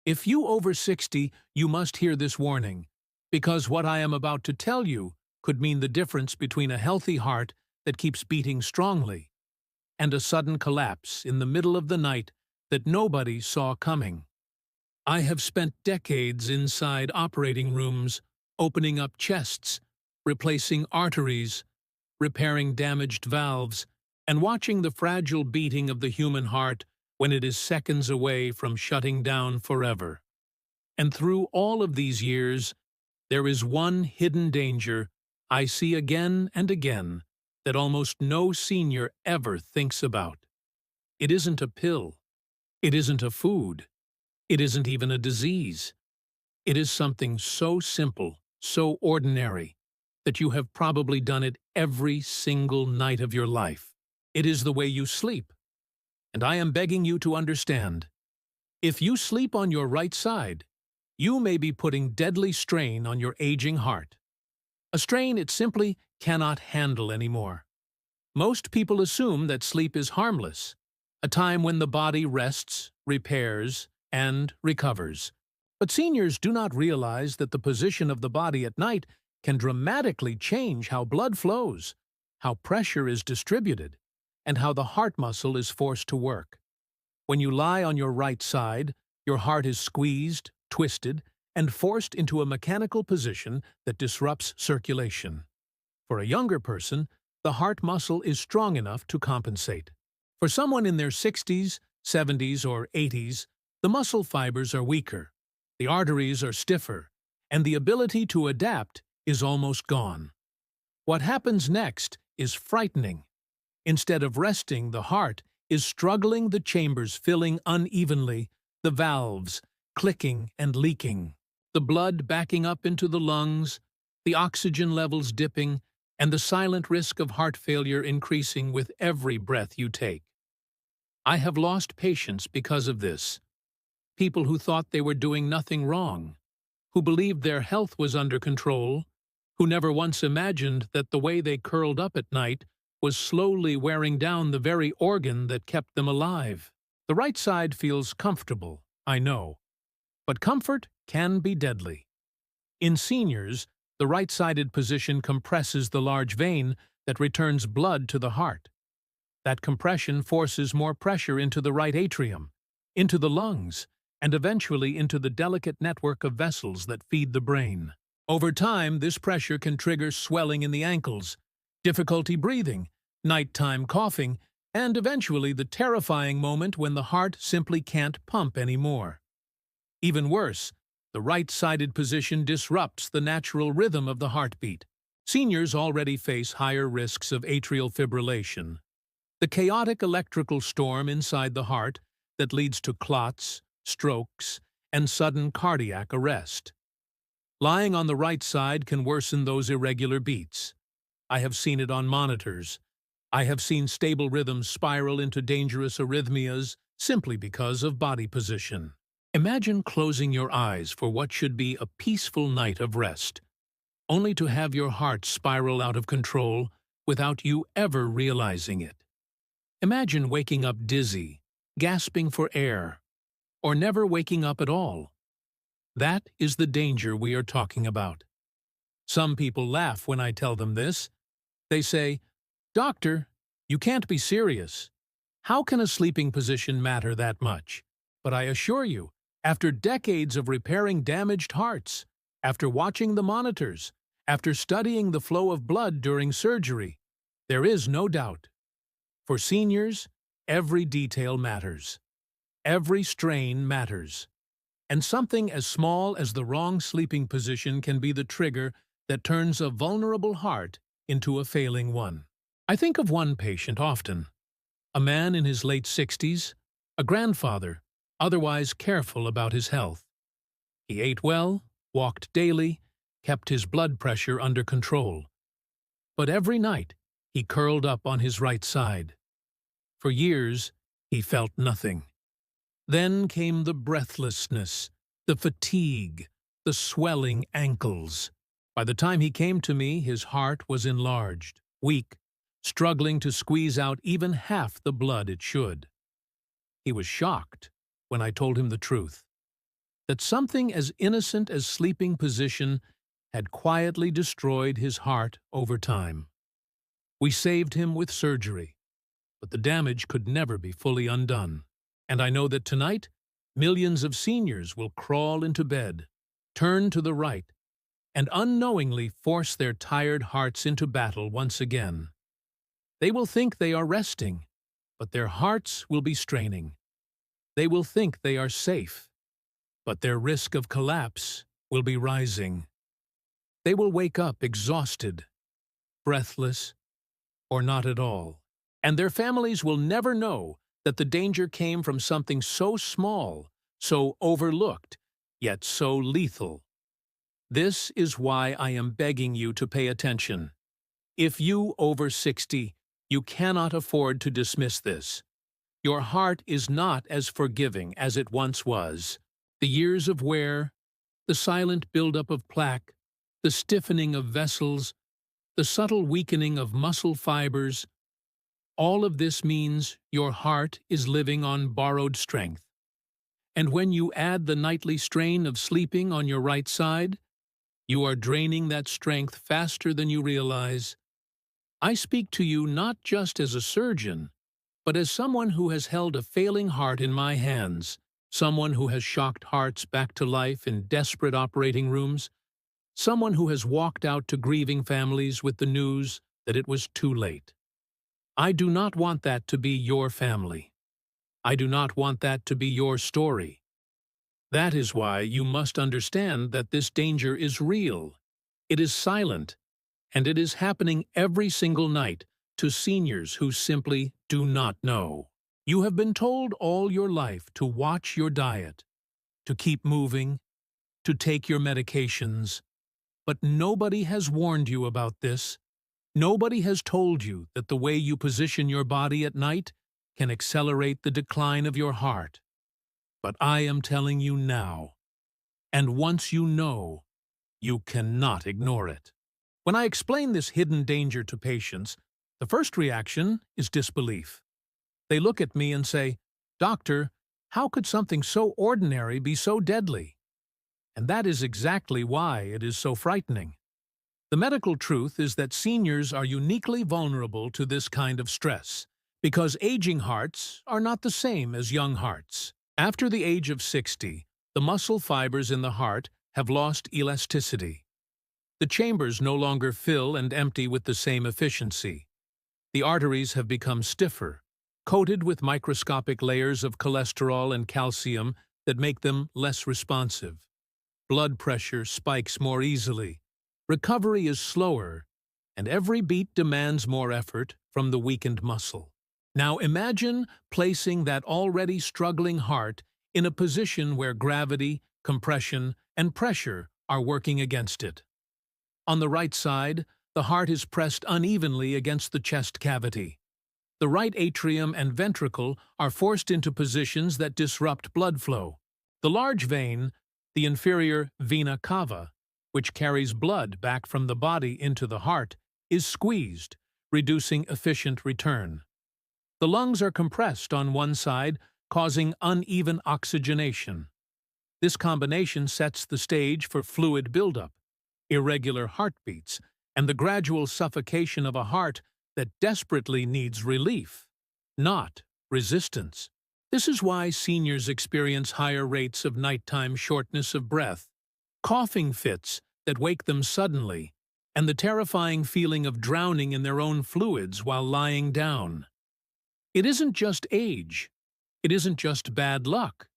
If you over 60, you must hear this warning, because what I am about to tell you could mean the difference between a healthy heart that keeps beating strongly and a sudden collapse in the middle of the night that nobody saw coming. I have spent decades inside operating rooms, opening up chests, replacing arteries, repairing damaged valves, and watching the fragile beating of the human heart when it is seconds away from shutting down forever. And through all of these years, there is one hidden danger I see again and again that almost no senior ever thinks about. It isn't a pill. It isn't a food. It isn't even a disease. It is something so simple, so ordinary, that you have probably done it every single night of your life. It is the way you sleep. And I am begging you to understand. If you sleep on your right side, you may be putting deadly strain on your aging heart. A strain it simply cannot handle anymore. Most people assume that sleep is harmless, a time when the body rests, repairs, and recovers. But seniors do not realize that the position of the body at night can dramatically change how blood flows, how pressure is distributed, and how the heart muscle is forced to work. When you lie on your right side, your heart is squeezed, twisted, and forced into a mechanical position that disrupts circulation. For a younger person, the heart muscle is strong enough to compensate. For someone in their 60s, 70s, or 80s, the muscle fibers are weaker, the arteries are stiffer, and the ability to adapt is almost gone. What happens next is frightening. Instead of resting, the heart is struggling, the chambers filling unevenly, the valves clicking and leaking, the blood backing up into the lungs, the oxygen levels dipping, and the silent risk of heart failure increasing with every breath you take. I have lost patients because of this. People who thought they were doing nothing wrong, who believed their health was under control, who never once imagined that the way they curled up at night was slowly wearing down the very organ that kept them alive. The right side feels comfortable, I know, but comfort can be deadly. In seniors, the right-sided position compresses the large vein that returns blood to the heart. That compression forces more pressure into the right atrium, into the lungs, and eventually into the delicate network of vessels that feed the brain. Over time, this pressure can trigger swelling in the ankles, difficulty breathing, nighttime coughing, and eventually the terrifying moment when the heart simply can't pump anymore. Even worse, the right-sided position disrupts the natural rhythm of the heartbeat. Seniors already face higher risks of atrial fibrillation, the chaotic electrical storm inside the heart that leads to clots, strokes, and sudden cardiac arrest. Lying on the right side can worsen those irregular beats. I have seen it on monitors. I have seen stable rhythms spiral into dangerous arrhythmias simply because of body position. Imagine closing your eyes for what should be a peaceful night of rest, only to have your heart spiral out of control without you ever realizing it. Imagine waking up dizzy, gasping for air, or never waking up at all. That is the danger we are talking about. Some people laugh when I tell them this. They say, "Doctor, you can't be serious. How can a sleeping position matter that much?" But I assure you, after decades of repairing damaged hearts, after watching the monitors, after studying the flow of blood during surgery, there is no doubt. For seniors, every detail matters. Every strain matters. And something as small as the wrong sleeping position can be the trigger that turns a vulnerable heart into a failing one. I think of one patient often, a man in his late 60s, a grandfather, otherwise careful about his health. He ate well, walked daily, kept his blood pressure under control. But every night, he curled up on his right side. For years, he felt nothing. Then came the breathlessness, the fatigue, the swelling ankles. By the time he came to me, his heart was enlarged, weak, struggling to squeeze out even half the blood it should. He was shocked when I told him the truth. that something as innocent as sleeping position had quietly destroyed his heart over time. We saved him with surgery, but the damage could never be fully undone. And I know that tonight, millions of seniors will crawl into bed, turn to the right, and unknowingly force their tired hearts into battle once again. They will think they are resting, but their hearts will be straining. They will think they are safe, but their risk of collapse will be rising. They will wake up exhausted, breathless, or not at all. And their families will never know that the danger came from something so small, so overlooked, yet so lethal. This is why I am begging you to pay attention. If you over 60, you cannot afford to dismiss this. Your heart is not as forgiving as it once was. The years of wear, the silent buildup of plaque, the stiffening of vessels, the subtle weakening of muscle fibers, all of this means your heart is living on borrowed strength. And when you add the nightly strain of sleeping on your right side, you are draining that strength faster than you realize. I speak to you not just as a surgeon, but as someone who has held a failing heart in my hands, someone who has shocked hearts back to life in desperate operating rooms, someone who has walked out to grieving families with the news that it was too late. I do not want that to be your family. I do not want that to be your story. That is why you must understand that this danger is real. It is silent, and it is happening every single night to seniors who simply do not know. You have been told all your life to watch your diet, to keep moving, to take your medications, but nobody has warned you about this. Nobody has told you that the way you position your body at night can accelerate the decline of your heart. But I am telling you now, and once you know, you cannot ignore it. When I explain this hidden danger to patients, the first reaction is disbelief. They look at me and say, "Doctor, how could something so ordinary be so deadly?" And that is exactly why it is so frightening. The medical truth is that seniors are uniquely vulnerable to this kind of stress, because aging hearts are not the same as young hearts. After the age of 60, the muscle fibers in the heart have lost elasticity. The chambers no longer fill and empty with the same efficiency. The arteries have become stiffer, coated with microscopic layers of cholesterol and calcium that make them less responsive. Blood pressure spikes more easily. Recovery is slower, and every beat demands more effort from the weakened muscle. Now imagine placing that already struggling heart in a position where gravity, compression, and pressure are working against it. On the right side, the heart is pressed unevenly against the chest cavity. The right atrium and ventricle are forced into positions that disrupt blood flow. The large vein, the inferior vena cava, which carries blood back from the body into the heart, is squeezed, reducing efficient return. The lungs are compressed on one side, causing uneven oxygenation. This combination sets the stage for fluid buildup, irregular heartbeats, and the gradual suffocation of a heart that desperately needs relief, not resistance. This is why seniors experience higher rates of nighttime shortness of breath, coughing fits that wake them suddenly, and the terrifying feeling of drowning in their own fluids while lying down. It isn't just age. It isn't just bad luck.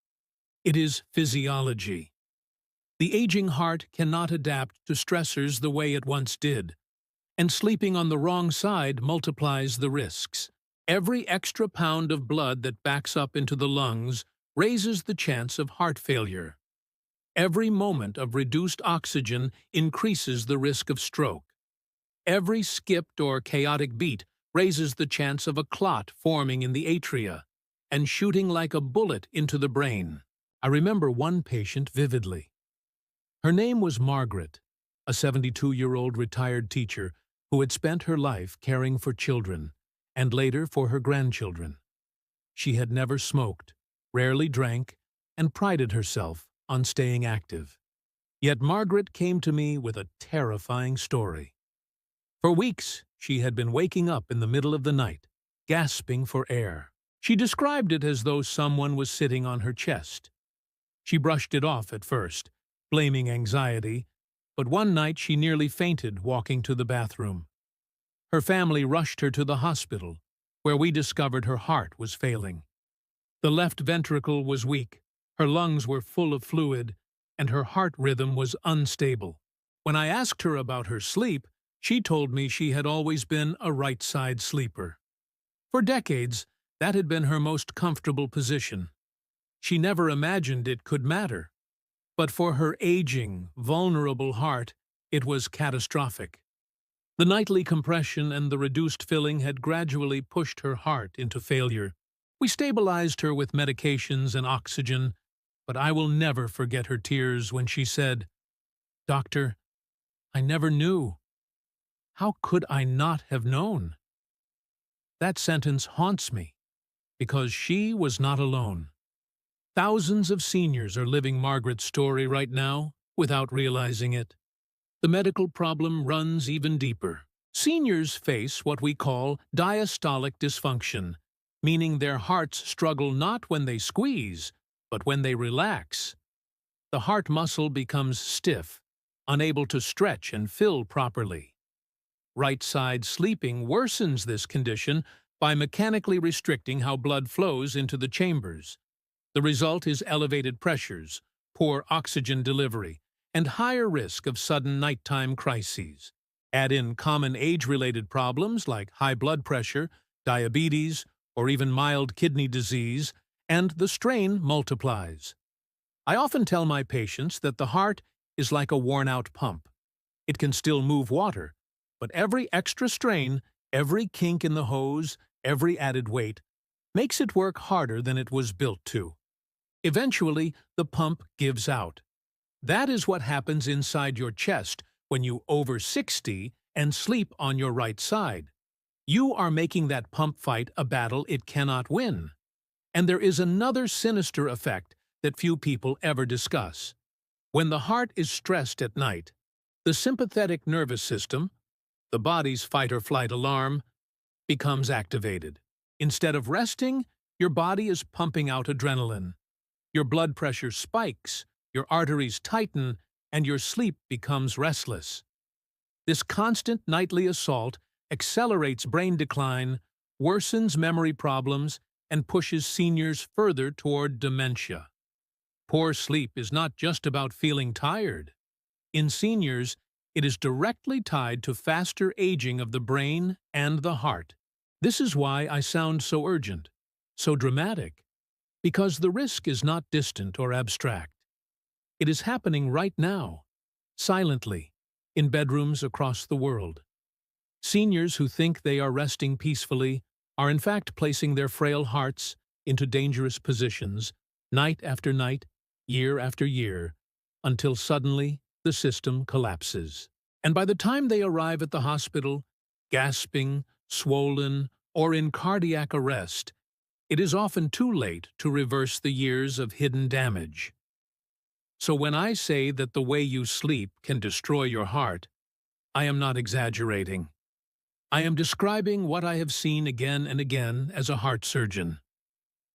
It is physiology. The aging heart cannot adapt to stressors the way it once did, and sleeping on the wrong side multiplies the risks. Every extra pound of blood that backs up into the lungs raises the chance of heart failure. Every moment of reduced oxygen increases the risk of stroke. Every skipped or chaotic beat raises the chance of a clot forming in the atria and shooting like a bullet into the brain. I remember one patient vividly. Her name was Margaret, a 72-year-old retired teacher who had spent her life caring for children and later for her grandchildren. She had never smoked, rarely drank, and prided herself on staying active. Yet Margaret came to me with a terrifying story. For weeks, she had been waking up in the middle of the night, gasping for air. She described it as though someone was sitting on her chest. She brushed it off at first, blaming anxiety, but one night she nearly fainted walking to the bathroom. Her family rushed her to the hospital, where we discovered her heart was failing. The left ventricle was weak, her lungs were full of fluid, and her heart rhythm was unstable. When I asked her about her sleep, she told me she had always been a right-side sleeper. For decades, that had been her most comfortable position. She never imagined it could matter. But for her aging, vulnerable heart, it was catastrophic. The nightly compression and the reduced filling had gradually pushed her heart into failure. We stabilized her with medications and oxygen, but I will never forget her tears when she said, "Doctor, I never knew. How could I not have known?" That sentence haunts me, because she was not alone. Thousands of seniors are living Margaret's story right now without realizing it. The medical problem runs even deeper. Seniors face what we call diastolic dysfunction, meaning their hearts struggle not when they squeeze, but when they relax. The heart muscle becomes stiff, unable to stretch and fill properly. Right-side sleeping worsens this condition by mechanically restricting how blood flows into the chambers. The result is elevated pressures, poor oxygen delivery, and higher risk of sudden nighttime crises. Add in common age-related problems like high blood pressure, diabetes, or even mild kidney disease, and the strain multiplies. I often tell my patients that the heart is like a worn-out pump. It can still move water, but every extra strain, every kink in the hose, every added weight, makes it work harder than it was built to. Eventually, the pump gives out. That is what happens inside your chest when you over 60 and sleep on your right side. You are making that pump fight a battle it cannot win. And there is another sinister effect that few people ever discuss. When the heart is stressed at night, the sympathetic nervous system, the body's fight-or-flight alarm, becomes activated. Instead of resting, your body is pumping out adrenaline. Your blood pressure spikes, your arteries tighten, and your sleep becomes restless. This constant nightly assault accelerates brain decline, worsens memory problems, and pushes seniors further toward dementia. Poor sleep is not just about feeling tired. In seniors, it is directly tied to faster aging of the brain and the heart. This is why I sound so urgent, so dramatic, because the risk is not distant or abstract. It is happening right now, silently, in bedrooms across the world. Seniors who think they are resting peacefully are in fact placing their frail hearts into dangerous positions, night after night, year after year, until suddenly the system collapses. And by the time they arrive at the hospital, gasping, swollen, or in cardiac arrest, it is often too late to reverse the years of hidden damage. So when I say that the way you sleep can destroy your heart, I am not exaggerating. I am describing what I have seen again and again as a heart surgeon.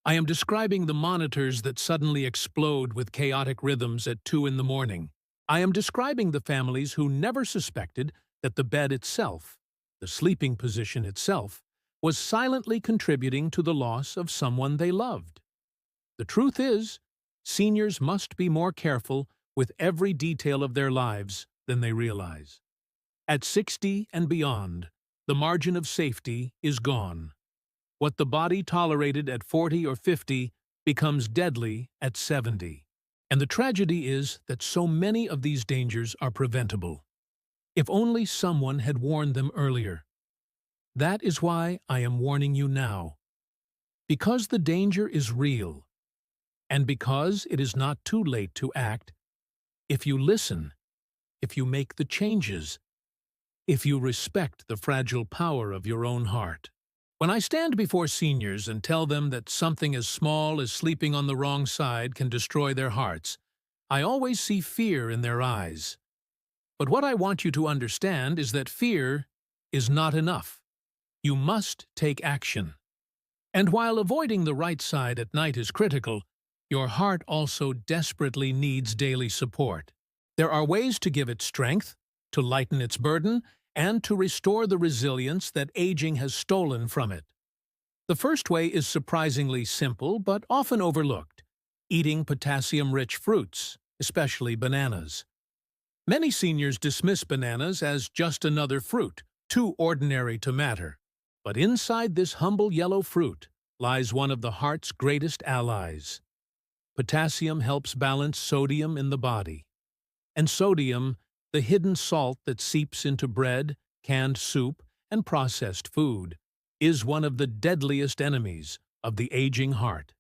I am describing the monitors that suddenly explode with chaotic rhythms at 2 in the morning. I am describing the families who never suspected that the bed itself, the sleeping position itself, was silently contributing to the loss of someone they loved. The truth is, seniors must be more careful with every detail of their lives than they realize. At 60 and beyond, the margin of safety is gone. What the body tolerated at 40 or 50 becomes deadly at 70. And the tragedy is that so many of these dangers are preventable. If only someone had warned them earlier. That is why I am warning you now. Because the danger is real, and because it is not too late to act, if you listen, if you make the changes, if you respect the fragile power of your own heart. When I stand before seniors and tell them that something as small as sleeping on the wrong side can destroy their hearts, I always see fear in their eyes. But what I want you to understand is that fear is not enough. You must take action. And while avoiding the right side at night is critical, your heart also desperately needs daily support. There are ways to give it strength, to lighten its burden, and to restore the resilience that aging has stolen from it. The first way is surprisingly simple but often overlooked: eating potassium-rich fruits, especially bananas. Many seniors dismiss bananas as just another fruit, too ordinary to matter. But inside this humble yellow fruit lies one of the heart's greatest allies. Potassium helps balance sodium in the body. And sodium, the hidden salt that seeps into bread, canned soup, and processed food, is one of the deadliest enemies of the aging heart.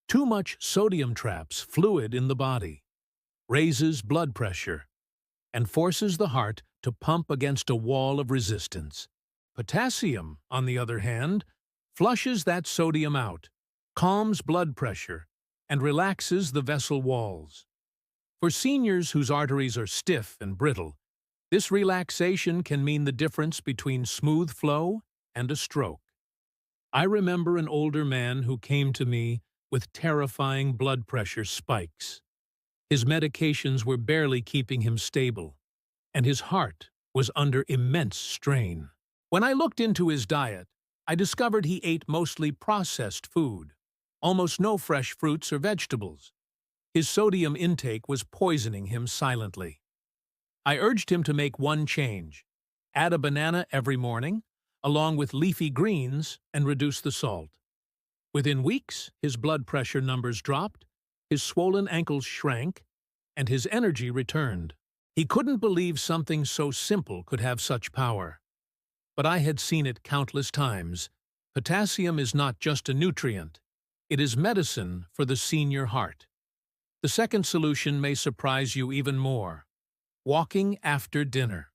Too much sodium traps fluid in the body, raises blood pressure, and forces the heart to pump against a wall of resistance. Potassium, on the other hand, flushes that sodium out, calms blood pressure, and relaxes the vessel walls. For seniors whose arteries are stiff and brittle, this relaxation can mean the difference between smooth flow and a stroke. I remember an older man who came to me with terrifying blood pressure spikes. His medications were barely keeping him stable, and his heart was under immense strain. When I looked into his diet, I discovered he ate mostly processed food, almost no fresh fruits or vegetables. His sodium intake was poisoning him silently. I urged him to make one change: add a banana every morning, along with leafy greens, and reduce the salt. Within weeks, his blood pressure numbers dropped, his swollen ankles shrank, and his energy returned. He couldn't believe something so simple could have such power. But I had seen it countless times. Potassium is not just a nutrient. It is medicine for the senior heart. The second solution may surprise you even more: walking after dinner.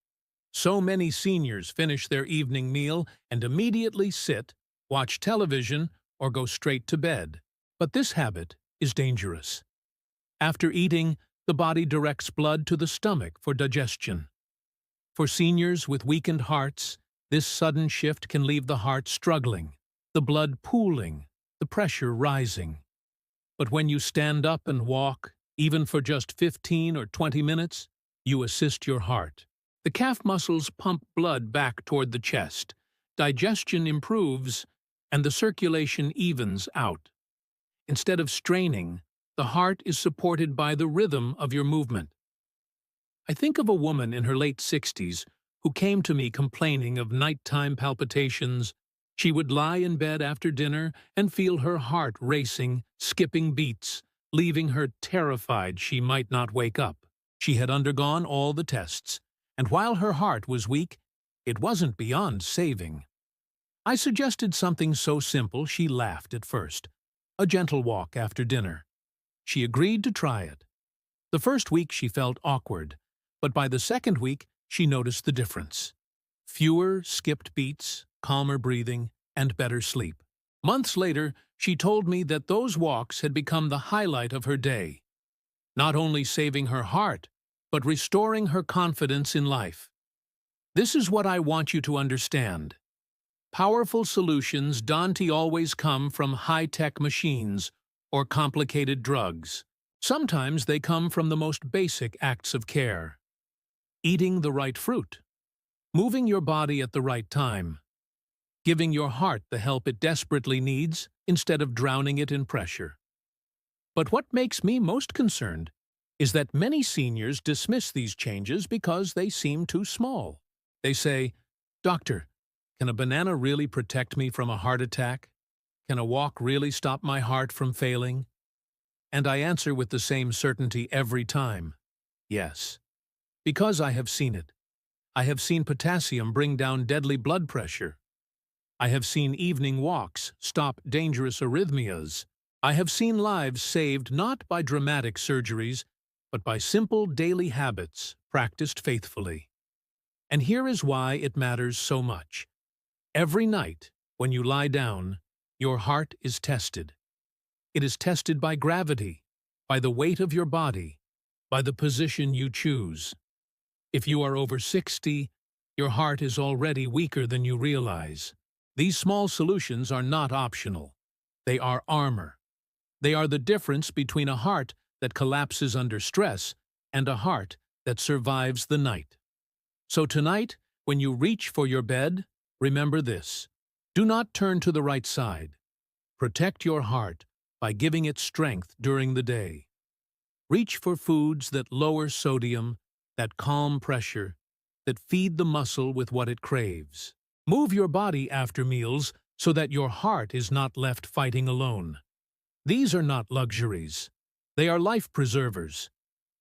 So many seniors finish their evening meal and immediately sit, watch television, or go straight to bed. But this habit is dangerous. After eating, the body directs blood to the stomach for digestion. For seniors with weakened hearts, this sudden shift can leave the heart struggling, the blood pooling, the pressure rising. But when you stand up and walk, even for just 15 or 20 minutes, you assist your heart. The calf muscles pump blood back toward the chest, digestion improves, and the circulation evens out. Instead of straining, the heart is supported by the rhythm of your movement. I think of a woman in her late 60s who came to me complaining of nighttime palpitations. She would lie in bed after dinner and feel her heart racing, skipping beats, leaving her terrified she might not wake up. She had undergone all the tests, and while her heart was weak, it wasn't beyond saving. I suggested something so simple she laughed at first: a gentle walk after dinner. She agreed to try it. The first week she felt awkward, but by the second week she noticed the difference: fewer skipped beats, calmer breathing, and better sleep. Months later, she told me that those walks had become the highlight of her day, not only saving her heart, but restoring her confidence in life. This is what I want you to understand. Powerful solutions don't always come from high-tech machines or complicated drugs. Sometimes they come from the most basic acts of care: eating the right fruit, moving your body at the right time, giving your heart the help it desperately needs instead of drowning it in pressure. But what makes me most concerned is that many seniors dismiss these changes because they seem too small. They say, "Doctor, can a banana really protect me from a heart attack? Can a walk really stop my heart from failing?" And I answer with the same certainty every time: yes. Because I have seen it. I have seen potassium bring down deadly blood pressure. I have seen evening walks stop dangerous arrhythmias. I have seen lives saved not by dramatic surgeries, but by simple daily habits practiced faithfully. And here is why it matters so much. Every night, when you lie down, your heart is tested. It is tested by gravity, by the weight of your body, by the position you choose. If you are over 60, your heart is already weaker than you realize. These small solutions are not optional. They are armor. They are the difference between a heart that collapses under stress and a heart that survives the night. So tonight, when you reach for your bed, remember this. Do not turn to the right side. Protect your heart by giving it strength during the day. Reach for foods that lower sodium, that calm pressure, that feed the muscle with what it craves. Move your body after meals so that your heart is not left fighting alone. These are not luxuries. They are life preservers.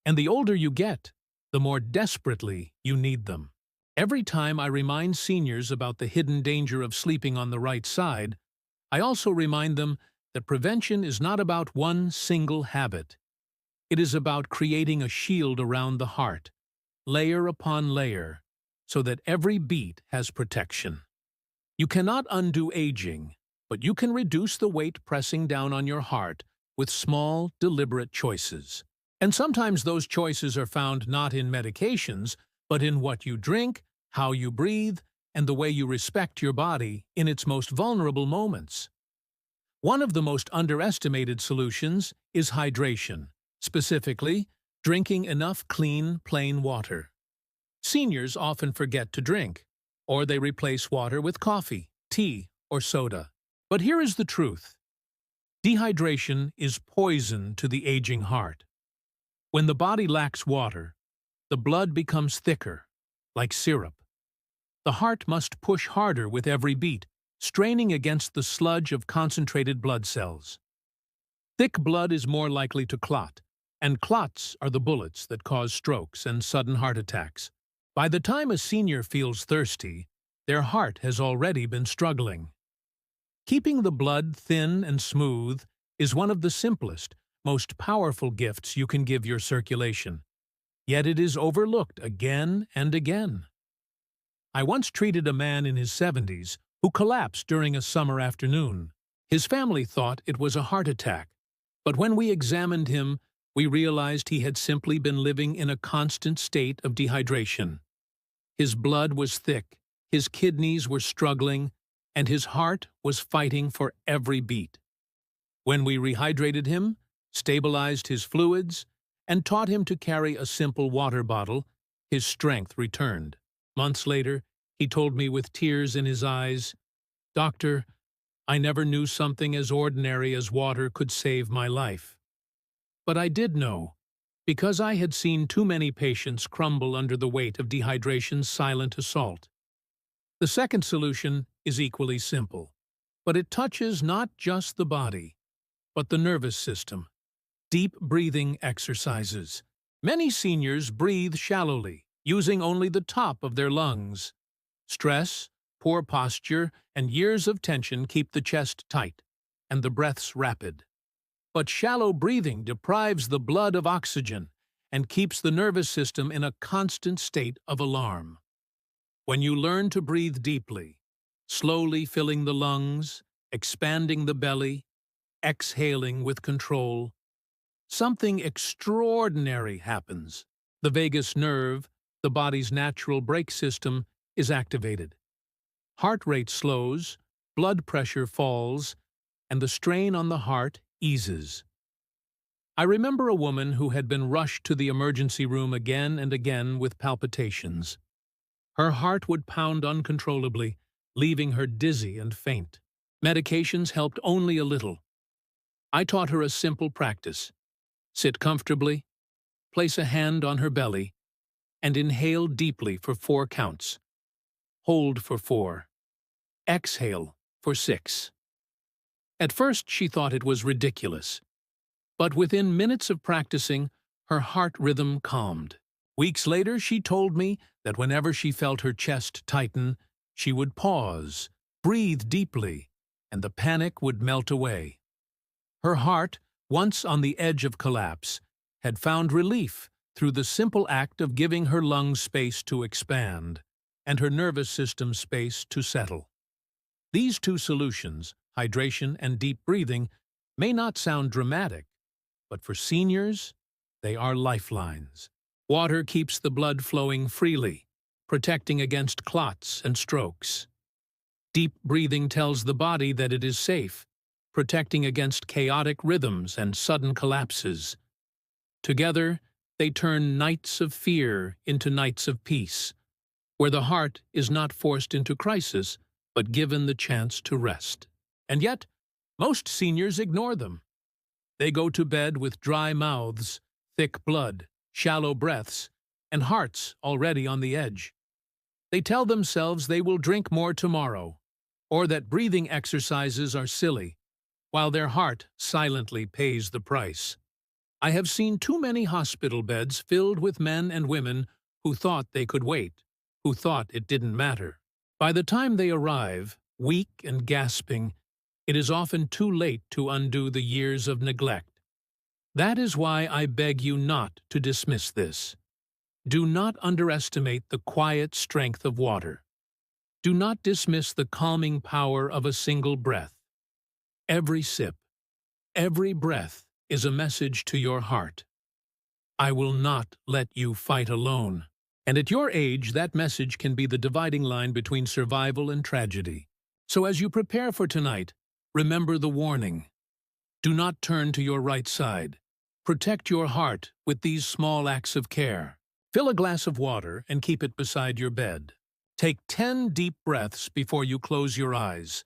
And the older you get, the more desperately you need them. Every time I remind seniors about the hidden danger of sleeping on the right side, I also remind them that prevention is not about one single habit. It is about creating a shield around the heart, layer upon layer, so that every beat has protection. You cannot undo aging, but you can reduce the weight pressing down on your heart with small, deliberate choices. And sometimes those choices are found not in medications, but in what you drink, how you breathe, and the way you respect your body in its most vulnerable moments. One of the most underestimated solutions is hydration, specifically, drinking enough clean, plain water. Seniors often forget to drink, or they replace water with coffee, tea, or soda. But here is the truth. Dehydration is poison to the aging heart. When the body lacks water, the blood becomes thicker, like syrup. The heart must push harder with every beat, straining against the sludge of concentrated blood cells. Thick blood is more likely to clot, and clots are the bullets that cause strokes and sudden heart attacks. By the time a senior feels thirsty, their heart has already been struggling. Keeping the blood thin and smooth is one of the simplest, most powerful gifts you can give your circulation. Yet it is overlooked again and again. I once treated a man in his 70s who collapsed during a summer afternoon. His family thought it was a heart attack, but when we examined him, we realized he had simply been living in a constant state of dehydration. His blood was thick, his kidneys were struggling, and his heart was fighting for every beat. When we rehydrated him, stabilized his fluids, and taught him to carry a simple water bottle, his strength returned. Months later, he told me with tears in his eyes, "Doctor, I never knew something as ordinary as water could save my life." But I did know, because I had seen too many patients crumble under the weight of dehydration's silent assault. The second solution is equally simple, but it touches not just the body, but the nervous system. Deep breathing exercises. Many seniors breathe shallowly, using only the top of their lungs. Stress, poor posture, and years of tension keep the chest tight, and the breaths rapid. But shallow breathing deprives the blood of oxygen and keeps the nervous system in a constant state of alarm. When you learn to breathe deeply, slowly filling the lungs, expanding the belly, exhaling with control, something extraordinary happens. The vagus nerve, the body's natural brake system, is activated. Heart rate slows, blood pressure falls, and the strain on the heart eases. I remember a woman who had been rushed to the emergency room again and again with palpitations. Her heart would pound uncontrollably, leaving her dizzy and faint. Medications helped only a little. I taught her a simple practice. Sit comfortably, place a hand on her belly, and inhale deeply for 4 counts. Hold for 4. Exhale for 6. At first, she thought it was ridiculous. But within minutes of practicing, her heart rhythm calmed. Weeks later, she told me that whenever she felt her chest tighten, she would pause, breathe deeply, and the panic would melt away. Her heart, once on the edge of collapse, had found relief through the simple act of giving her lungs space to expand and her nervous system space to settle. These two solutions, hydration and deep breathing, may not sound dramatic, but for seniors, They are lifelines. Water keeps the blood flowing freely, protecting against clots and strokes. Deep breathing tells the body that it is safe, protecting against chaotic rhythms and sudden collapses. Together, they turn nights of fear into nights of peace, where the heart is not forced into crisis, but given the chance to rest. And yet, most seniors ignore them. They go to bed with dry mouths, thick blood, shallow breaths, and hearts already on the edge. They tell themselves they will drink more tomorrow, or that breathing exercises are silly, while their heart silently pays the price. I have seen too many hospital beds filled with men and women who thought they could wait, who thought it didn't matter. By the time they arrive, weak and gasping, it is often too late to undo the years of neglect. That is why I beg you not to dismiss this. Do not underestimate the quiet strength of water. Do not dismiss the calming power of a single breath. Every sip, every breath is a message to your heart. I will not let you fight alone. And at your age, that message can be the dividing line between survival and tragedy. So as you prepare for tonight, remember the warning. Do not turn to your right side. Protect your heart with these small acts of care. Fill a glass of water and keep it beside your bed. Take 10 deep breaths before you close your eyes,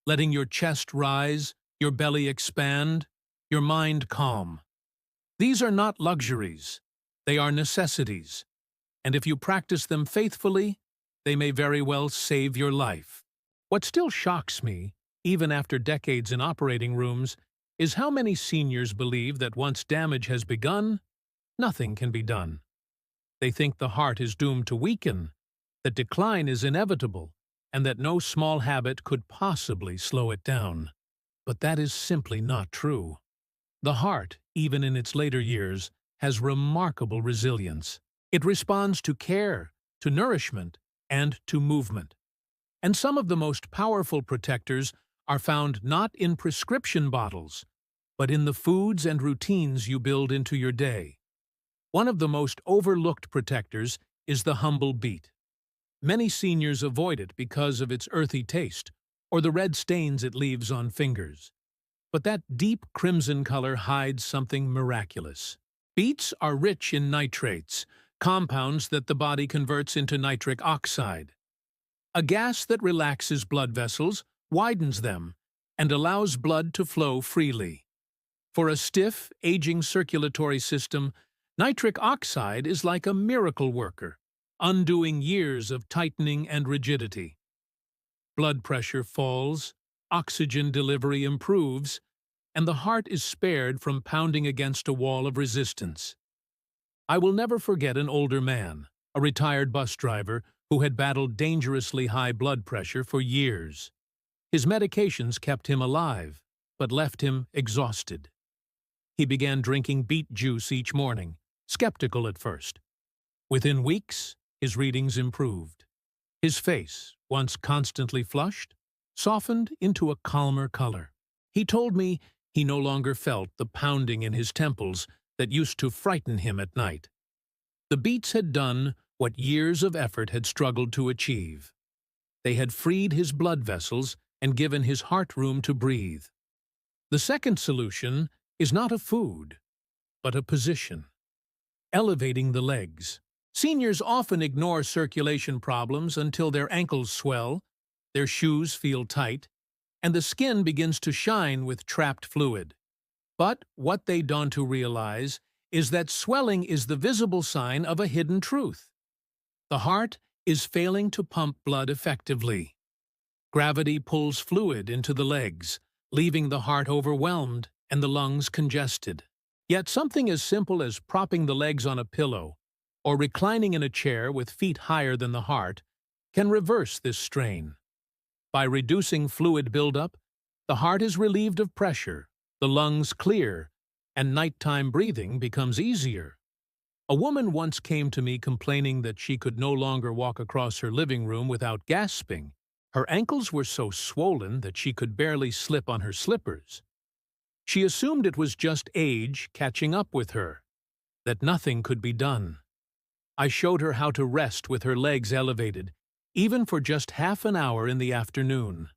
letting your chest rise, your belly expand, your mind calm. These are not luxuries. They are necessities. And if you practice them faithfully, they may very well save your life. What still shocks me, even after decades in operating rooms, is how many seniors believe that once damage has begun, nothing can be done. They think the heart is doomed to weaken, that decline is inevitable, and that no small habit could possibly slow it down. But that is simply not true. The heart, even in its later years, has remarkable resilience. It responds to care, to nourishment, and to movement. And some of the most powerful protectors are found not in prescription bottles, but in the foods and routines you build into your day. One of the most overlooked protectors is the humble beet. Many seniors avoid it because of its earthy taste or the red stains it leaves on fingers. But that deep crimson color hides something miraculous. Beets are rich in nitrates, compounds that the body converts into nitric oxide, a gas that relaxes blood vessels, widens them, and allows blood to flow freely. For a stiff, aging circulatory system, nitric oxide is like a miracle worker, undoing years of tightening and rigidity. Blood pressure falls, oxygen delivery improves, and the heart is spared from pounding against a wall of resistance. I will never forget an older man, a retired bus driver, who had battled dangerously high blood pressure for years. His medications kept him alive, but left him exhausted. He began drinking beet juice each morning, skeptical at first. Within weeks, his readings improved. His face, once constantly flushed, softened into a calmer color. He told me he no longer felt the pounding in his temples that used to frighten him at night. The beets had done what years of effort had struggled to achieve. They had freed his blood vessels and given his heart room to breathe. The second solution is not a food, but a position. Elevating the legs. Seniors often ignore circulation problems until their ankles swell, their shoes feel tight, and the skin begins to shine with trapped fluid. But what they don't to realize is that swelling is the visible sign of a hidden truth. The heart is failing to pump blood effectively. Gravity pulls fluid into the legs, leaving the heart overwhelmed and the lungs congested. Yet something as simple as propping the legs on a pillow or reclining in a chair with feet higher than the heart can reverse this strain. By reducing fluid buildup, the heart is relieved of pressure, the lungs clear, and nighttime breathing becomes easier. A woman once came to me complaining that she could no longer walk across her living room without gasping. Her ankles were so swollen that she could barely slip on her slippers. She assumed it was just age catching up with her. that nothing could be done. I showed her how to rest with her legs elevated, even for just half an hour in the afternoon.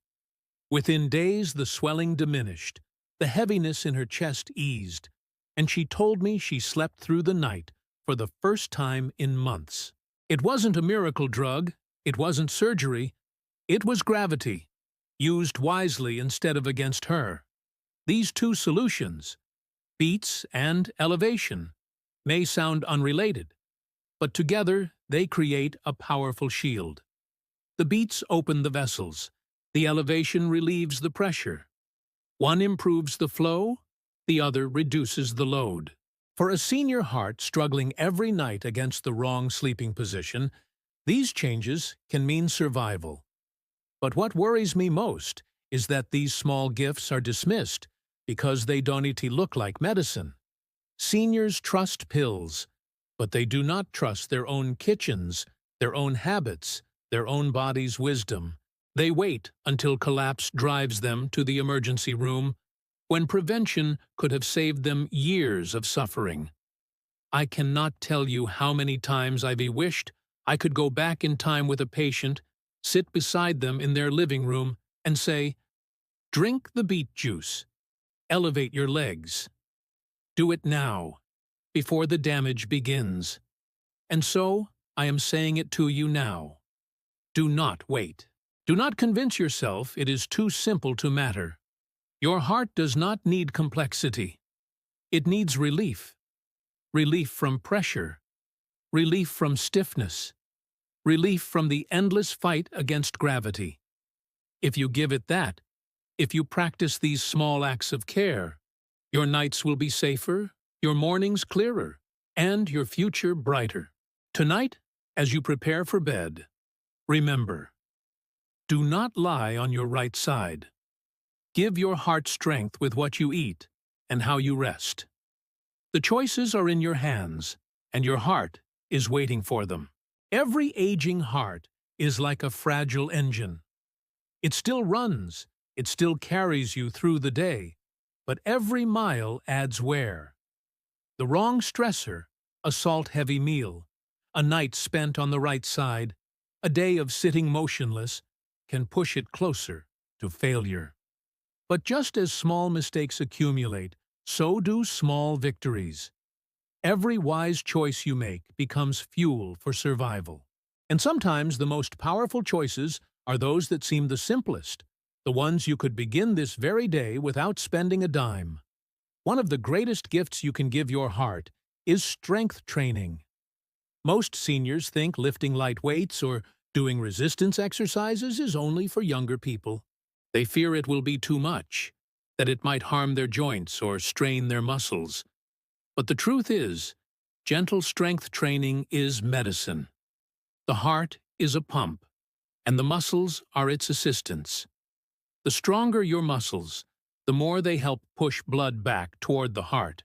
Within days, the swelling diminished, the heaviness in her chest eased, and she told me she slept through the night for the first time in months. It wasn't a miracle drug, it wasn't surgery, it was gravity, used wisely instead of against her. These two solutions, beats and elevation, may sound unrelated, but together they create a powerful shield. The beats open the vessels, the elevation relieves the pressure. One improves the flow, the other reduces the load. For a senior heart struggling every night against the wrong sleeping position, these changes can mean survival. But what worries me most is that these small gifts are dismissed because they don't look like medicine. Seniors trust pills, but they do not trust their own kitchens, their own habits, their own body's wisdom. They wait until collapse drives them to the emergency room, when prevention could have saved them years of suffering. I cannot tell you how many times I've wished I could go back in time with a patient, sit beside them in their living room, and say, "Drink the beet juice. Elevate your legs. Do it now, before the damage begins." And so, I am saying it to you now. Do not wait. Do not convince yourself it is too simple to matter. Your heart does not need complexity. It needs relief. Relief from pressure. Relief from stiffness. Relief from the endless fight against gravity. If you give it that, if you practice these small acts of care, your nights will be safer, your mornings clearer, and your future brighter. Tonight, as you prepare for bed, remember, do not lie on your right side. Give your heart strength with what you eat and how you rest. The choices are in your hands, and your heart is waiting for them. Every aging heart is like a fragile engine. It still runs, it still carries you through the day, but every mile adds wear. The wrong stressor, a salt-heavy meal, a night spent on the right side, a day of sitting motionless, can push it closer to failure. But just as small mistakes accumulate, so do small victories. Every wise choice you make becomes fuel for survival. And sometimes the most powerful choices are those that seem the simplest, the ones you could begin this very day without spending a dime. One of the greatest gifts you can give your heart is strength training. Most seniors think lifting light weights or doing resistance exercises is only for younger people. They fear it will be too much, that it might harm their joints or strain their muscles. But the truth is, gentle strength training is medicine. The heart is a pump, and the muscles are its assistants. The stronger your muscles, the more they help push blood back toward the heart.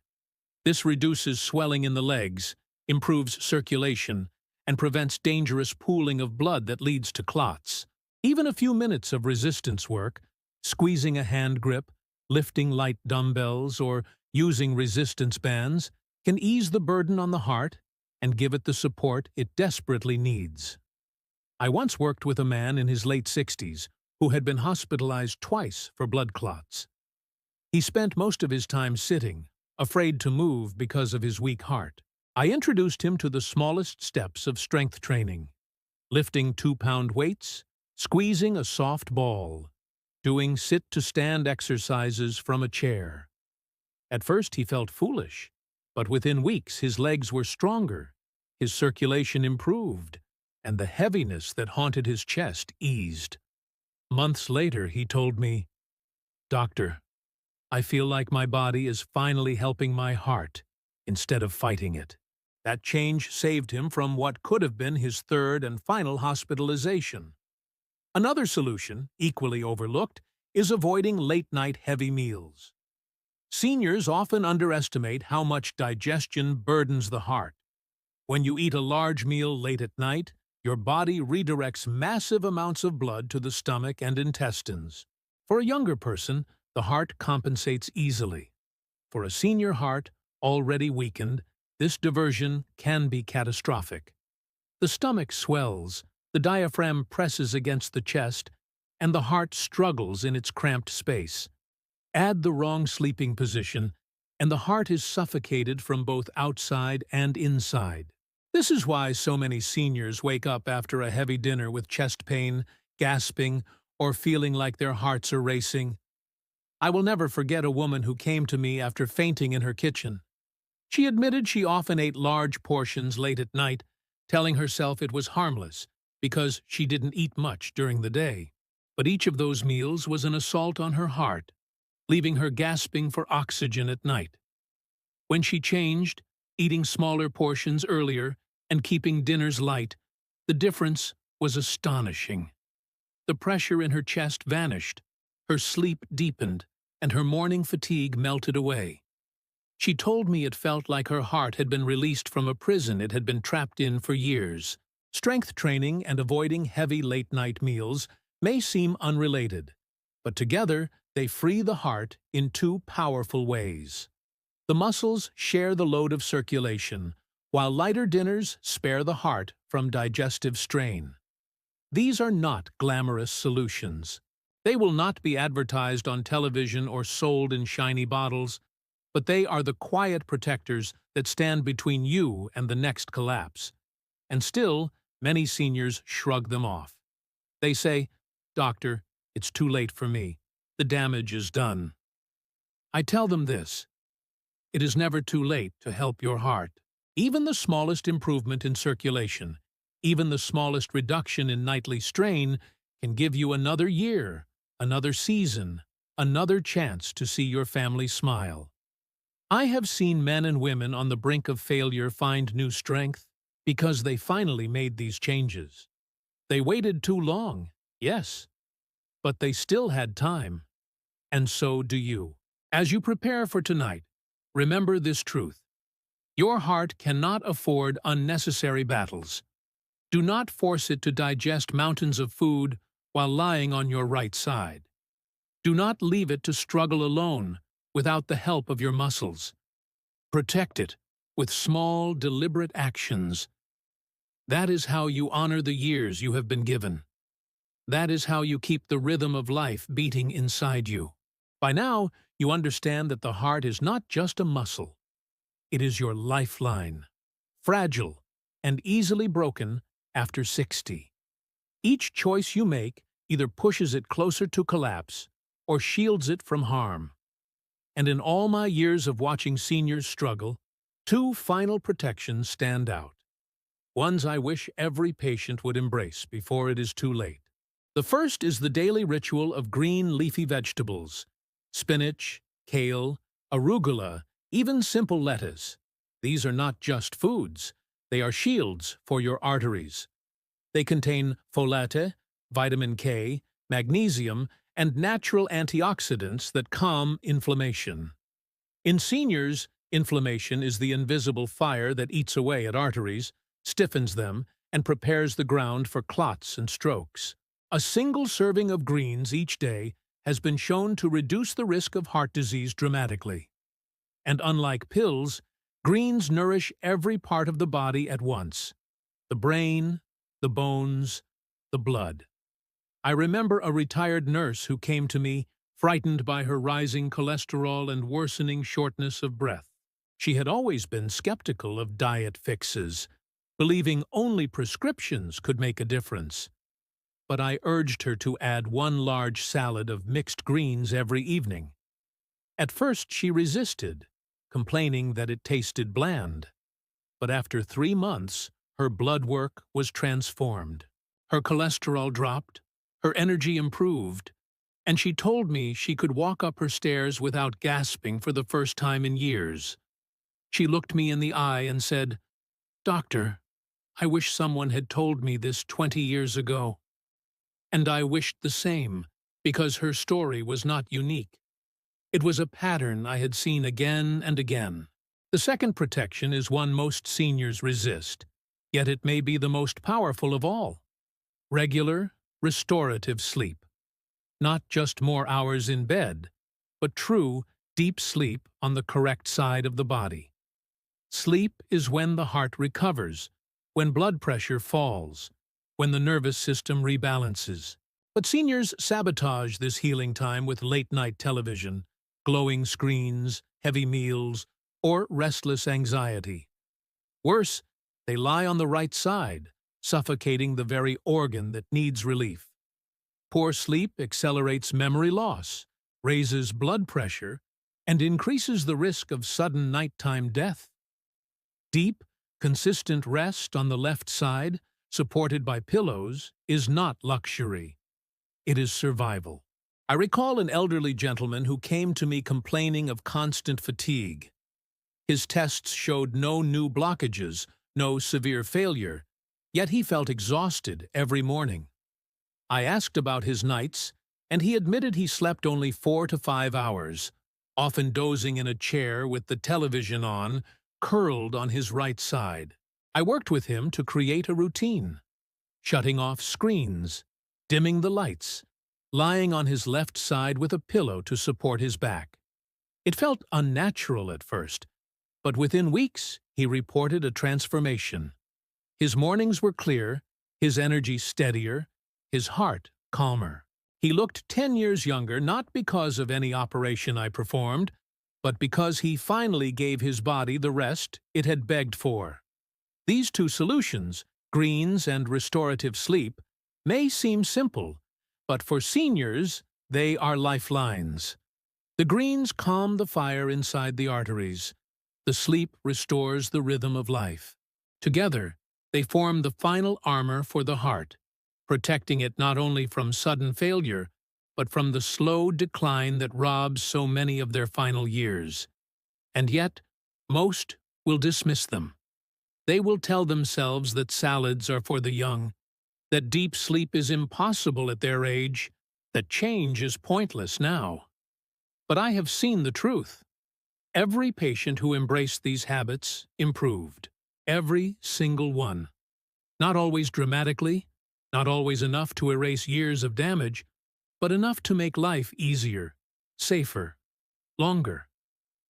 This reduces swelling in the legs, improves circulation, and prevents dangerous pooling of blood that leads to clots. Even a few minutes of resistance work, squeezing a hand grip, lifting light dumbbells, or using resistance bands, can ease the burden on the heart and give it the support it desperately needs. I once worked with a man in his late 60s who had been hospitalized twice for blood clots. He spent most of his time sitting, afraid to move because of his weak heart. I introduced him to the smallest steps of strength training: lifting 2-pound weights, squeezing a soft ball, doing sit-to-stand exercises from a chair. At first he felt foolish, but within weeks his legs were stronger, his circulation improved, and the heaviness that haunted his chest eased. Months later he told me, "Doctor, I feel like my body is finally helping my heart instead of fighting it." That change saved him from what could have been his third and final hospitalization. Another solution, equally overlooked, is avoiding late-night heavy meals. Seniors often underestimate how much digestion burdens the heart. When you eat a large meal late at night, your body redirects massive amounts of blood to the stomach and intestines. For a younger person, the heart compensates easily. For a senior heart, already weakened, This diversion can be catastrophic. The stomach swells, the diaphragm presses against the chest, and the heart struggles in its cramped space. Add the wrong sleeping position, and the heart is suffocated from both outside and inside. This is why so many seniors wake up after a heavy dinner with chest pain, gasping, or feeling like their hearts are racing. I will never forget a woman who came to me after fainting in her kitchen. She admitted she often ate large portions late at night, telling herself it was harmless because she didn't eat much during the day. But each of those meals was an assault on her heart, leaving her gasping for oxygen at night. When she changed, eating smaller portions earlier and keeping dinners light, the difference was astonishing. The pressure in her chest vanished, her sleep deepened, and her morning fatigue melted away. She told me it felt like her heart had been released from a prison it had been trapped in for years. Strength training and avoiding heavy late-night meals may seem unrelated, but together they free the heart in two powerful ways. The muscles share the load of circulation, while lighter dinners spare the heart from digestive strain. These are not glamorous solutions. They will not be advertised on television or sold in shiny bottles, but they are the quiet protectors that stand between you and the next collapse. And still, many seniors shrug them off. They say, "Doctor, it's too late for me. The damage is done." I tell them this: it is never too late to help your heart. Even the smallest improvement in circulation, even the smallest reduction in nightly strain, can give you another year, another season, another chance to see your family smile. I have seen men and women on the brink of failure find new strength because they finally made these changes. They waited too long, yes, but they still had time. And so do you. As you prepare for tonight, remember this truth: your heart cannot afford unnecessary battles. Do not force it to digest mountains of food while lying on your right side. Do not leave it to struggle alone without the help of your muscles. Protect it with small, deliberate actions. That is how you honor the years you have been given. That is how you keep the rhythm of life beating inside you. By now, you understand that the heart is not just a muscle. It is your lifeline, fragile and easily broken after 60. Each choice you make either pushes it closer to collapse or shields it from harm. And in all my years of watching seniors struggle, two final protections stand out. Ones I wish every patient would embrace before it is too late. The first is the daily ritual of green leafy vegetables: spinach, kale, arugula, even simple lettuce. These are not just foods, they are shields for your arteries. They contain folate, vitamin K, magnesium, and natural antioxidants that calm inflammation. In seniors, inflammation is the invisible fire that eats away at arteries, stiffens them, and prepares the ground for clots and strokes. A single serving of greens each day has been shown to reduce the risk of heart disease dramatically. And unlike pills, greens nourish every part of the body at once: the brain, the bones, the blood. I remember a retired nurse who came to me, frightened by her rising cholesterol and worsening shortness of breath. She had always been skeptical of diet fixes, believing only prescriptions could make a difference. But I urged her to add one large salad of mixed greens every evening. At first she resisted, complaining that it tasted bland. But after 3 months, her blood work was transformed. Her cholesterol dropped, her energy improved, and she told me she could walk up her stairs without gasping for the first time in years. She looked me in the eye and said, "Doctor, I wish someone had told me this 20 years ago." And I wished the same, because her story was not unique. It was a pattern I had seen again and again. The second protection is one most seniors resist, yet it may be the most powerful of all: regular, restorative sleep. Not just more hours in bed, but true, deep sleep on the correct side of the body. Sleep is when the heart recovers, when blood pressure falls, when the nervous system rebalances. But seniors sabotage this healing time with late-night television, glowing screens, heavy meals, or restless anxiety. Worse, they lie on the right side, suffocating the very organ that needs relief. Poor sleep accelerates memory loss, raises blood pressure, and increases the risk of sudden nighttime death. Deep, consistent rest on the left side, supported by pillows, is not luxury. It is survival. I recall an elderly gentleman who came to me complaining of constant fatigue. His tests showed no new blockages, no severe failure, yet he felt exhausted every morning. I asked about his nights, and he admitted he slept only 4 to 5 hours, often dozing in a chair with the television on, curled on his right side. I worked with him to create a routine, shutting off screens, dimming the lights, lying on his left side with a pillow to support his back. It felt unnatural at first, but within weeks he reported a transformation. His mornings were clear, his energy steadier, his heart calmer. He looked 10 years younger not because of any operation I performed, but because he finally gave his body the rest it had begged for. These two solutions, greens and restorative sleep, may seem simple, but for seniors, they are lifelines. The greens calm the fire inside the arteries. The sleep restores the rhythm of life. Together, they form the final armor for the heart, protecting it not only from sudden failure, but from the slow decline that robs so many of their final years. And yet, most will dismiss them. They will tell themselves that salads are for the young, that deep sleep is impossible at their age, that change is pointless now. But I have seen the truth. Every patient who embraced these habits improved. Every single one. Not always dramatically, not always enough to erase years of damage, but enough to make life easier, safer, longer.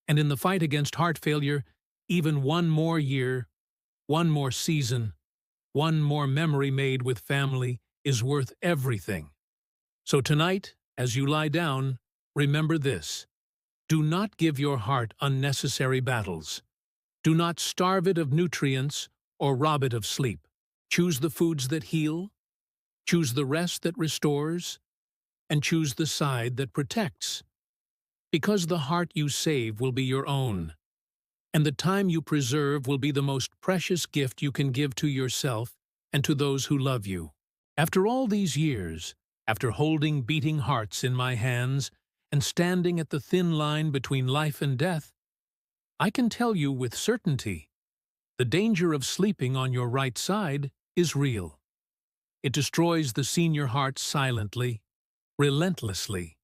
And in the fight against heart failure, even one more year, one more season, one more memory made with family is worth everything. So tonight, as you lie down, remember this. Do not give your heart unnecessary battles. Do not starve it of nutrients or rob it of sleep. Choose the foods that heal, choose the rest that restores, and choose the side that protects. Because the heart you save will be your own, and the time you preserve will be the most precious gift you can give to yourself and to those who love you. After all these years, after holding beating hearts in my hands and standing at the thin line between life and death, I can tell you with certainty, the danger of sleeping on your right side is real. It destroys the senior heart silently, relentlessly,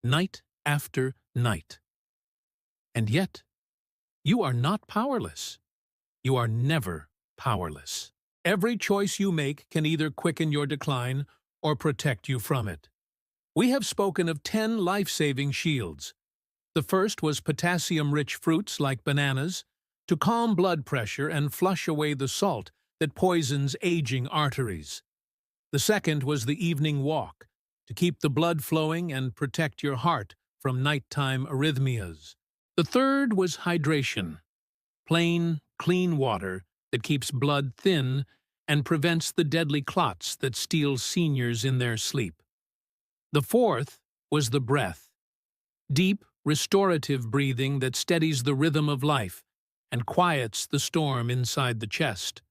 night after night. And yet, you are not powerless. You are never powerless. Every choice you make can either quicken your decline or protect you from it. We have spoken of 10 life-saving shields. The first was potassium-rich fruits like bananas to calm blood pressure and flush away the salt that poisons aging arteries. The second was the evening walk to keep the blood flowing and protect your heart from nighttime arrhythmias. The third was hydration, plain, clean water that keeps blood thin and prevents the deadly clots that steal seniors in their sleep. The fourth was the breath, deep, restorative breathing that steadies the rhythm of life and quiets the storm inside the chest.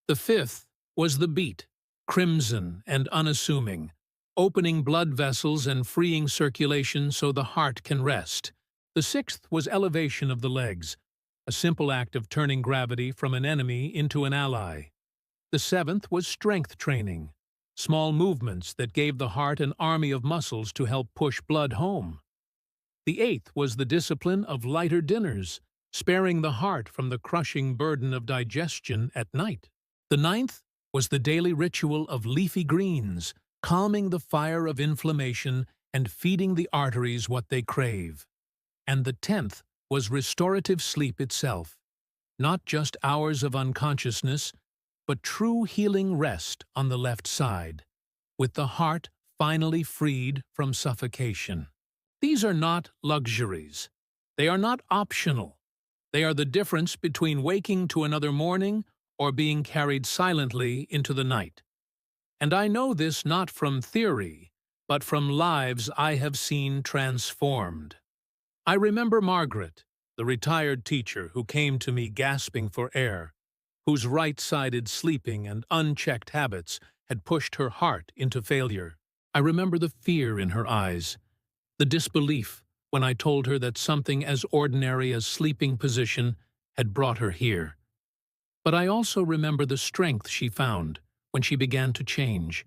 The fifth was the beat, crimson and unassuming, opening blood vessels and freeing circulation so the heart can rest. The sixth was elevation of the legs, a simple act of turning gravity from an enemy into an ally. The seventh was strength training, small movements that gave the heart an army of muscles to help push blood home. The eighth was the discipline of lighter dinners, sparing the heart from the crushing burden of digestion at night. The ninth was the daily ritual of leafy greens, calming the fire of inflammation and feeding the arteries what they crave. And the 10th was restorative sleep itself, Not just hours of unconsciousness, but true healing rest on the left side, with the heart finally freed from suffocation. These are not luxuries. They are not optional. They are the difference between waking to another morning or being carried silently into the night. And I know this not from theory, but from lives I have seen transformed. I remember Margaret, the retired teacher who came to me gasping for air, whose right-sided sleeping and unchecked habits had pushed her heart into failure. I remember the fear in her eyes, the disbelief when I told her that something as ordinary as sleeping position had brought her here. But I also remember the strength she found when she began to change,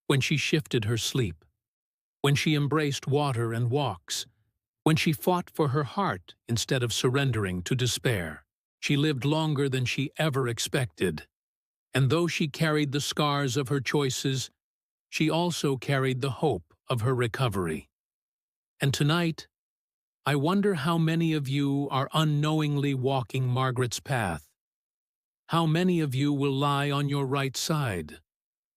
when she shifted her sleep, when she embraced water and walks, when she fought for her heart instead of surrendering to despair. She lived longer than she ever expected, and though she carried the scars of her choices, she also carried the hope of her recovery. And tonight, I wonder how many of you are unknowingly walking Margaret's path. How many of you will lie on your right side,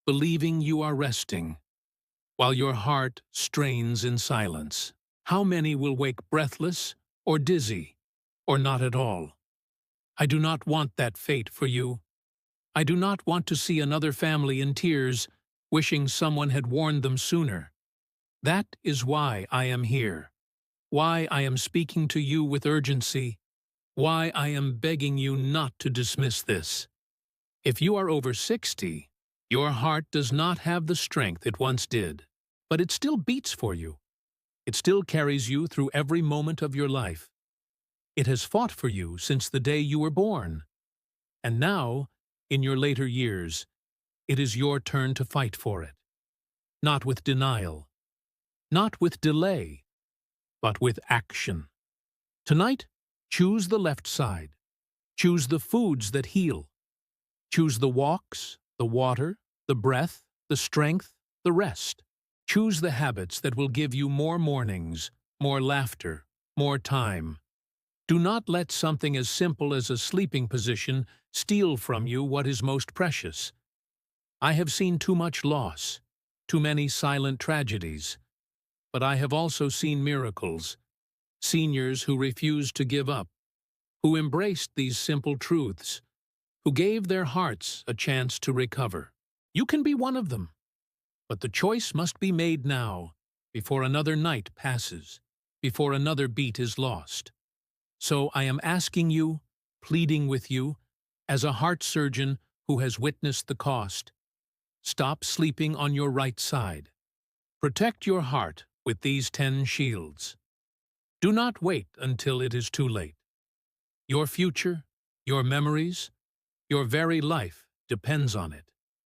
believing you are resting, while your heart strains in silence? How many will wake breathless or dizzy, or not at all? I do not want that fate for you. I do not want to see another family in tears, wishing someone had warned them sooner. That is why I am here, why I am speaking to you with urgency, why I am begging you not to dismiss this. If you are over 60, your heart does not have the strength it once did, but it still beats for you. It still carries you through every moment of your life. It has fought for you since the day you were born. And now, in your later years, it is your turn to fight for it. Not with denial, not with delay, but with action. Tonight, choose the left side. Choose the foods that heal. Choose the walks, the water, the breath, the strength, the rest. Choose the habits that will give you more mornings, more laughter, more time. Do not let something as simple as a sleeping position steal from you what is most precious. I have seen too much loss, too many silent tragedies, but I have also seen miracles, seniors who refused to give up, who embraced these simple truths, who gave their hearts a chance to recover. You can be one of them, but the choice must be made now, before another night passes, before another beat is lost. So I am asking you, pleading with you, as a heart surgeon who has witnessed the cost, stop sleeping on your right side. Protect your heart with these 10 shields. Do not wait until it is too late. Your future, your memories, your very life depends on it.